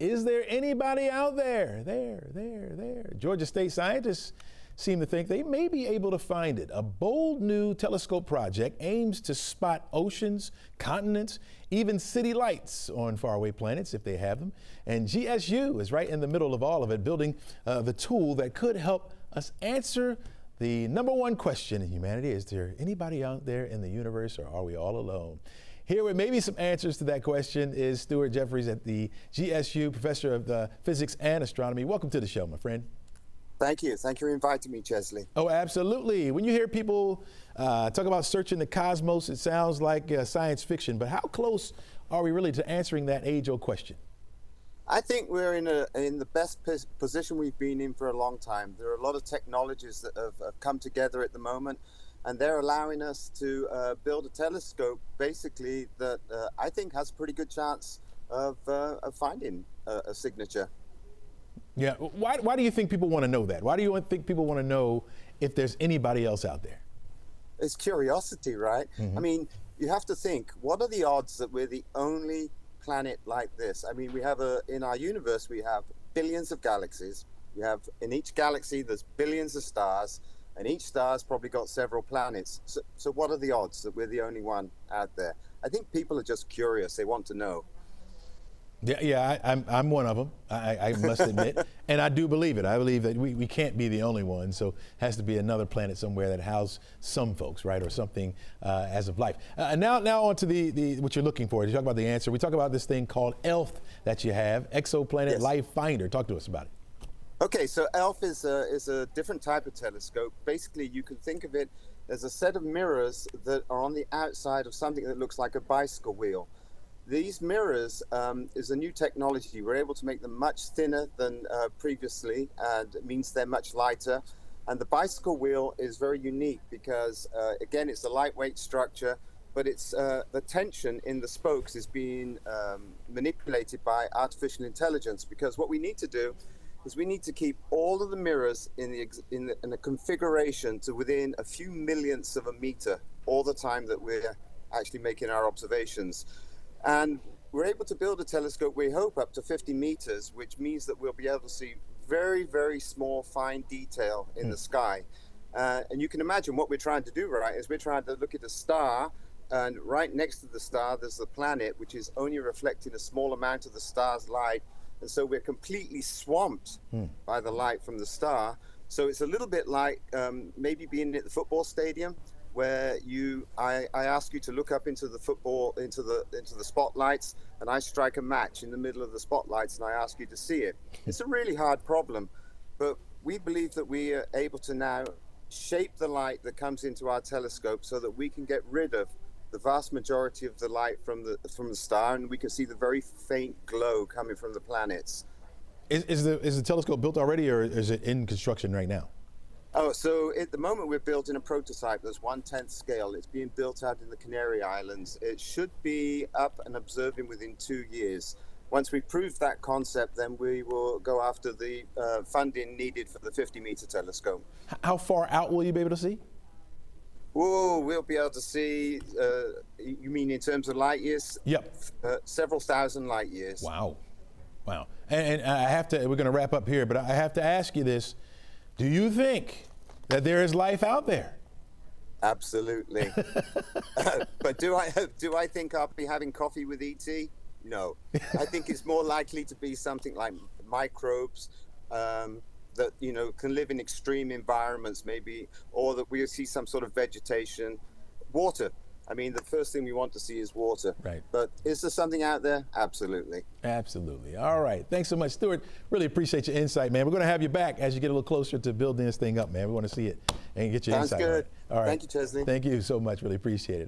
Is there anybody out there? There. Georgia State scientists seem to think they may be able to find it. A bold new telescope project aims to spot oceans, continents, even city lights on faraway planets if they have them. And GSU is right in the middle of all of it, building the tool that could help us answer the number one question in humanity. Is there anybody out there in the universe, or are we all alone? Here with maybe some answers to that question is Stuart Jefferies at the GSU, professor of physics and astronomy. Welcome to the show, my friend. Thank you. Thank you for inviting me, Chesley. Oh, absolutely. When you hear people talk about searching the cosmos, it sounds like science fiction. But how close are we really to answering that age-old question? I think we're in the best position we've been in for a long time. There are a lot of technologies that have come together at the moment, and they're allowing us to build a telescope, basically, that I think has a pretty good chance of finding a signature. Yeah. Why do you think people want to know that? Why do you think people want to know if there's anybody else out there? It's curiosity, right? Mm-hmm. I mean, you have to think, what are the odds that we're the only planet like this? I mean, we have in our universe, we have billions of galaxies. We have, in each galaxy, there's billions of stars, and each star's probably got several planets. So what are the odds that we're the only one out there? I think people are just curious. They want to know. Yeah, I'm one of them, I must admit, and I do believe it. I believe that we can't be the only one, so it has to be another planet somewhere that houses some folks, right, or something as of life. Now on to the what you're looking for. You talk about the answer. We talk about this thing called ELF that you have, Exoplanet Yes. Life Finder. Talk to us about it. Okay, so ELF is a different type of telescope. Basically, you can think of it as a set of mirrors that are on the outside of something that looks like a bicycle wheel. These mirrors is a new technology. We're able to make them much thinner than previously, and it means they're much lighter. And the bicycle wheel is very unique because, again, it's a lightweight structure, but it's the tension in the spokes is being manipulated by artificial intelligence, because what we need to do is we need to keep all of the mirrors in a configuration to within a few millionths of a meter all the time that we're actually making our observations. And we're able to build a telescope, we hope, up to 50 meters, which means that we'll be able to see very, very small, fine detail in the sky. And you can imagine what we're trying to do, right, is we're trying to look at a star, and right next to the star, there's the planet, which is only reflecting a small amount of the star's light. And so we're completely swamped by the light from the star. So it's a little bit like maybe being at the football stadium, where I ask you to look up into the spotlights, and I strike a match in the middle of the spotlights, and I ask you to see it. It's a really hard problem, but we believe that we are able to now shape the light that comes into our telescope so that we can get rid of the vast majority of the light from the star, and we can see the very faint glow coming from the planets. Is the telescope built already, or is it in construction right now? Oh, so at the moment we're building a prototype that's 1/10 scale. It's being built out in the Canary Islands. It should be up and observing within 2 years. Once we prove that concept, then we will go after the funding needed for the 50-meter telescope. How far out will you be able to see? Oh, we'll be able to see, you mean in terms of light years? Yep. Several thousand light years. Wow. And I have to, we're going to wrap up here, but I have to ask you this. Do you think that there is life out there? Absolutely. But do I think I'll be having coffee with ET? No. I think it's more likely to be something like microbes that can live in extreme environments, maybe, or that we'll see some sort of vegetation. Water. I mean, the first thing we want to see is water. Right. But is there something out there? Absolutely. Absolutely. All right. Thanks so much, Stuart. Really appreciate your insight, man. We're going to have you back as you get a little closer to building this thing up, man. We want to see it and get your Sounds insight. good. All right. Thank you, Chesley. Thank you so much. Really appreciate it.